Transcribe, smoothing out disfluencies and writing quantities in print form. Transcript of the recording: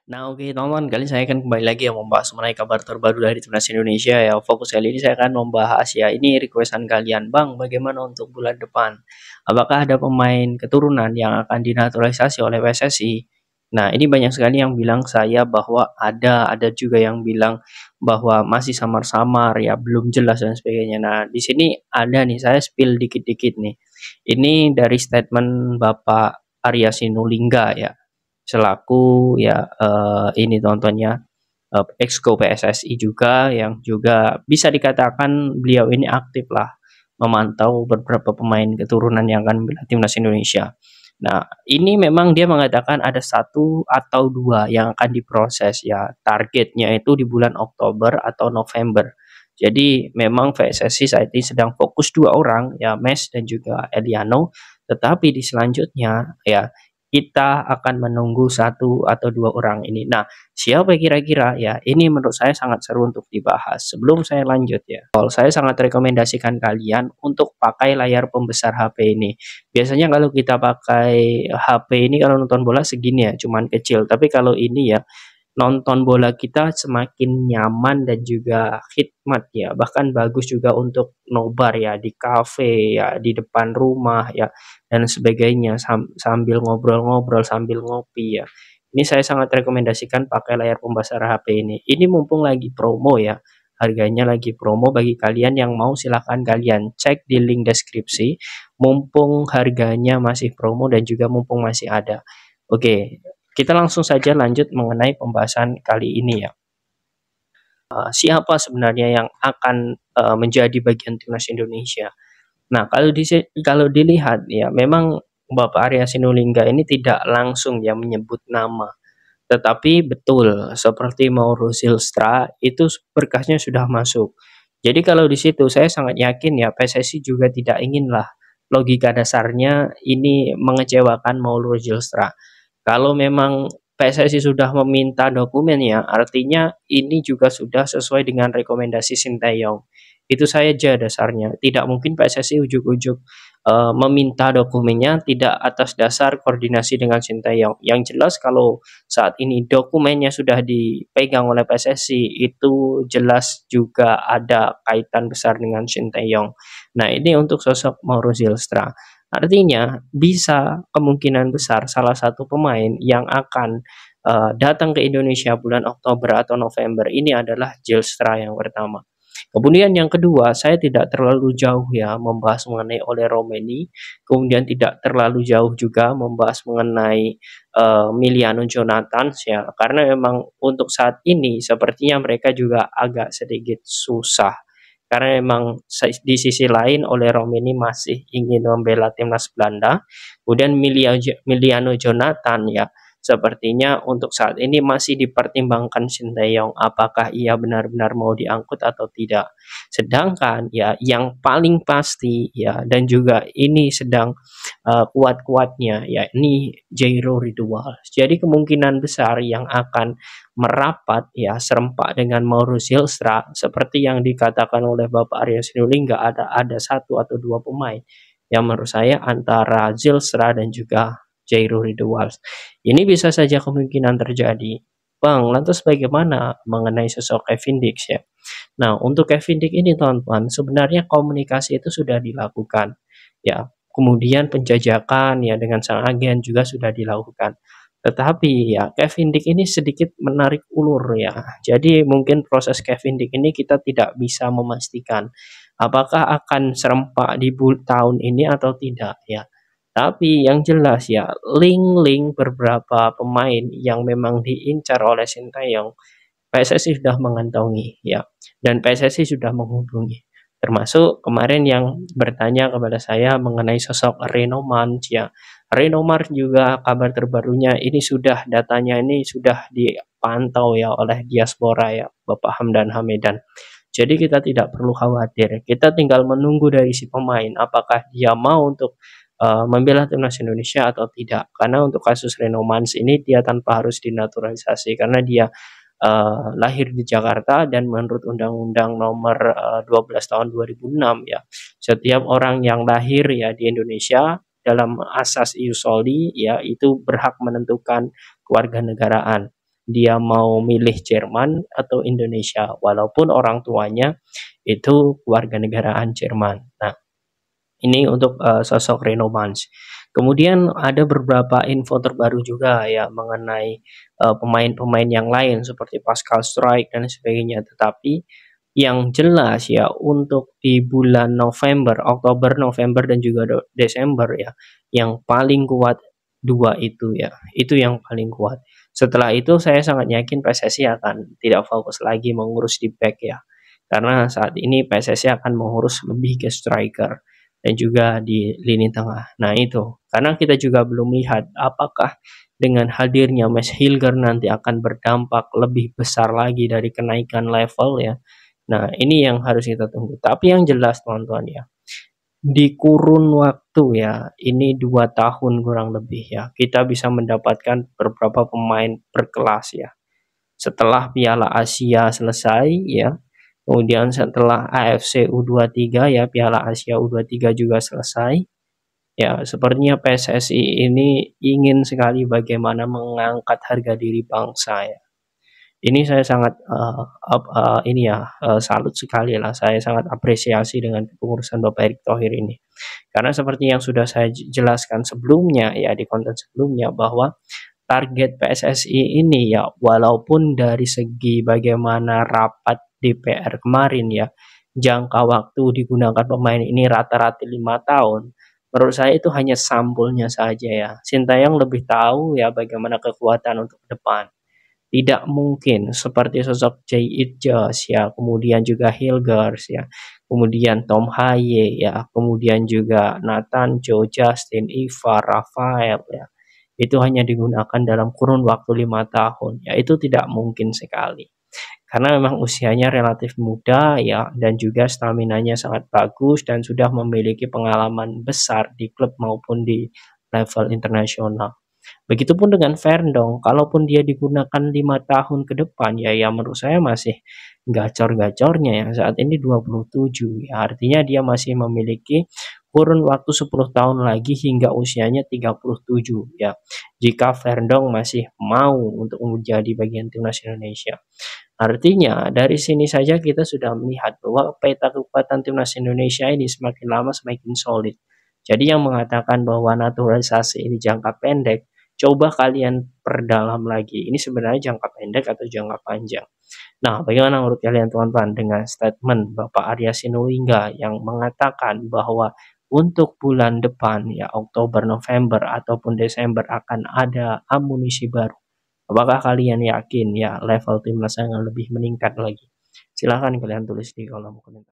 Nah, oke teman-teman, kali ini saya akan kembali lagi ya membahas mengenai kabar terbaru dari timnas Indonesia ya. Fokus kali ini saya akan membahas ya, ini requestan kalian, Bang, bagaimana untuk bulan depan? Apakah ada pemain keturunan yang akan dinaturalisasi oleh PSSI? Nah, ini banyak sekali yang bilang saya bahwa ada juga yang bilang bahwa masih samar-samar ya, belum jelas dan sebagainya. Nah, di sini ada nih, saya spill dikit-dikit nih. Ini dari statement Bapak Arya Sinulinga ya, selaku ya ini contohnya exco PSSI juga, yang juga bisa dikatakan beliau ini aktif lah memantau beberapa pemain keturunan yang akan membela timnas Indonesia. Nah, ini memang dia mengatakan ada satu atau dua yang akan diproses ya. Targetnya itu di bulan Oktober atau November. Jadi memang PSSI saat ini sedang fokus dua orang ya, Mes dan juga Eliano. Tetapi di selanjutnya ya kita akan menunggu satu atau dua orang ini. Nah, siapa kira-kira ya? Ini menurut saya sangat seru untuk dibahas. Sebelum saya lanjut ya, kalau saya sangat rekomendasikan kalian untuk pakai layar pembesar HP ini. Biasanya kalau kita pakai HP ini kalau nonton bola segini ya, cuman kecil. Tapi kalau ini ya, nonton bola kita semakin nyaman dan juga khidmat ya, bahkan bagus juga untuk nobar ya, di kafe ya, di depan rumah ya, dan sebagainya, sambil ngobrol-ngobrol, sambil ngopi ya. Ini saya sangat rekomendasikan pakai layar pembesar HP ini. Ini mumpung lagi promo ya, harganya lagi promo. Bagi kalian yang mau silahkan kalian cek di link deskripsi, mumpung harganya masih promo dan juga mumpung masih ada. Oke, kita langsung saja lanjut mengenai pembahasan kali ini ya. Siapa sebenarnya yang akan menjadi bagian timnas Indonesia? Nah, kalau dilihat ya, memang Bapak Arya Sinulinga ini tidak langsung ya menyebut nama, tetapi betul seperti Mauro Silstra itu berkasnya sudah masuk. Jadi kalau di situ saya sangat yakin ya, PSSI juga tidak inginlah, logika dasarnya ini mengecewakan Mauro Silstra. Kalau memang PSSI sudah meminta dokumennya, artinya ini juga sudah sesuai dengan rekomendasi Sinteyong. Itu saja dasarnya. Tidak mungkin PSSI ujuk-ujuk meminta dokumennya tidak atas dasar koordinasi dengan Sinteyong. Yang jelas kalau saat ini dokumennya sudah dipegang oleh PSSI, itu jelas juga ada kaitan besar dengan Sinteyong. Nah, ini untuk sosok Mauro Zylstra. Artinya bisa kemungkinan besar salah satu pemain yang akan datang ke Indonesia bulan Oktober atau November ini adalah Zylstra yang pertama. Kemudian yang kedua, saya tidak terlalu jauh ya membahas mengenai Ole Romeni, kemudian tidak terlalu jauh juga membahas mengenai Miliano Jonathan ya, karena memang untuk saat ini sepertinya mereka juga agak sedikit susah, karena memang di sisi lain oleh Romeni masih ingin membela timnas Belanda. Kemudian Miliano Jonathan ya, sepertinya untuk saat ini masih dipertimbangkan Sinteyong apakah ia benar-benar mau diangkut atau tidak. Sedangkan ya yang paling pasti ya, dan juga ini sedang kuat-kuatnya ya, ini Jairo Ridwan. Jadi kemungkinan besar yang akan merapat ya serempak dengan Mauro Zylstra seperti yang dikatakan oleh Bapak Arya Sinulinga, ada satu atau dua pemain yang menurut saya antara Zylstra dan juga Jairo Ridwan. Ini bisa saja kemungkinan terjadi. Bang, lantas bagaimana mengenai sosok Kevin Dix ya? Nah, untuk Kevin Dix ini teman-teman, sebenarnya komunikasi itu sudah dilakukan. Ya, kemudian penjajakan ya dengan sang agen juga sudah dilakukan. Tetapi ya Kevin Dix ini sedikit menarik ulur ya. Jadi mungkin proses Kevin Dix ini kita tidak bisa memastikan apakah akan serempak di tahun ini atau tidak ya. Tapi yang jelas ya, link-link beberapa pemain yang memang diincar oleh Sintayong, PSSI sudah mengantongi ya, dan PSSI sudah menghubungi. Termasuk kemarin yang bertanya kepada saya mengenai sosok Reno Mans ya. Reno Mans juga kabar terbarunya ini sudah, datanya ini sudah dipantau ya oleh diaspora ya, Bapak Hamdan Hamedan. Jadi kita tidak perlu khawatir. Kita tinggal menunggu dari si pemain apakah dia mau untuk membela timnas Indonesia atau tidak. Karena untuk kasus Reno Mans ini dia tanpa harus dinaturalisasi karena dia lahir di Jakarta, dan menurut Undang-Undang Nomor 12 Tahun 2006 ya, setiap orang yang lahir ya di Indonesia dalam asas ius soli ya itu berhak menentukan kewarganegaraan. dia mau milih Jerman atau Indonesia, walaupun orang tuanya itu warganegaraan Jerman. Nah, ini untuk, sosok Reno Mans. Kemudian ada beberapa info terbaru juga ya mengenai, pemain-pemain yang lain seperti Pascal Struijk dan sebagainya. Tetapi yang jelas ya untuk di bulan November, Oktober, November, dan juga Desember ya, yang paling kuat 2 itu ya, itu yang paling kuat. Setelah itu saya sangat yakin PSSI akan tidak fokus lagi mengurus di back ya, karena saat ini PSSI akan mengurus lebih ke striker dan juga di lini tengah. Nah itu, karena kita juga belum lihat apakah dengan hadirnya Max Hilger nanti akan berdampak lebih besar lagi dari kenaikan level ya. Nah, ini yang harus kita tunggu. Tapi yang jelas teman-teman ya, di kurun waktu ya, ini 2 tahun kurang lebih ya, kita bisa mendapatkan beberapa pemain berkelas ya. Setelah Piala Asia selesai ya, kemudian setelah AFC U23 ya, Piala Asia U23 juga selesai, ya sepertinya PSSI ini ingin sekali bagaimana mengangkat harga diri bangsa ya. Ini saya sangat, ini ya, salut sekali lah, saya sangat apresiasi dengan kepengurusan Bapak Erick Thohir ini. Karena seperti yang sudah saya jelaskan sebelumnya ya, di konten sebelumnya, bahwa target PSSI ini ya, walaupun dari segi bagaimana rapat DPR kemarin ya, jangka waktu digunakan pemain ini rata-rata 5 tahun, menurut saya itu hanya sampulnya saja ya. Sintayong lebih tahu ya bagaimana kekuatan untuk ke depan. Tidak mungkin seperti sosok Jay Idjas ya, kemudian juga Hilgers ya, kemudian Tom Haye ya, kemudian juga Nathan Joe, Justin, Ivar, Rafael ya. Itu hanya digunakan dalam kurun waktu 5 tahun, ya itu tidak mungkin sekali. Karena memang usianya relatif muda ya, dan juga staminanya sangat bagus dan sudah memiliki pengalaman besar di klub maupun di level internasional. Begitupun dengan Verndong, kalaupun dia digunakan 5 tahun ke depan ya menurut saya masih gacor-gacornya ya, saat ini 27 ya, artinya dia masih memiliki kurun waktu 10 tahun lagi hingga usianya 37 ya, jika Verndong masih mau untuk menjadi bagian timnas Indonesia. Artinya dari sini saja kita sudah melihat bahwa peta kekuatan timnas Indonesia ini semakin lama semakin solid. Jadi yang mengatakan bahwa naturalisasi ini jangka pendek, coba kalian perdalam lagi, ini sebenarnya jangka pendek atau jangka panjang. Nah, bagaimana menurut kalian teman-teman dengan statement Bapak Arya Sinulinga yang mengatakan bahwa untuk bulan depan ya Oktober, November ataupun Desember akan ada amunisi baru. Apakah kalian yakin ya level timnas akan lebih meningkat lagi? Silahkan kalian tulis di kolom komentar.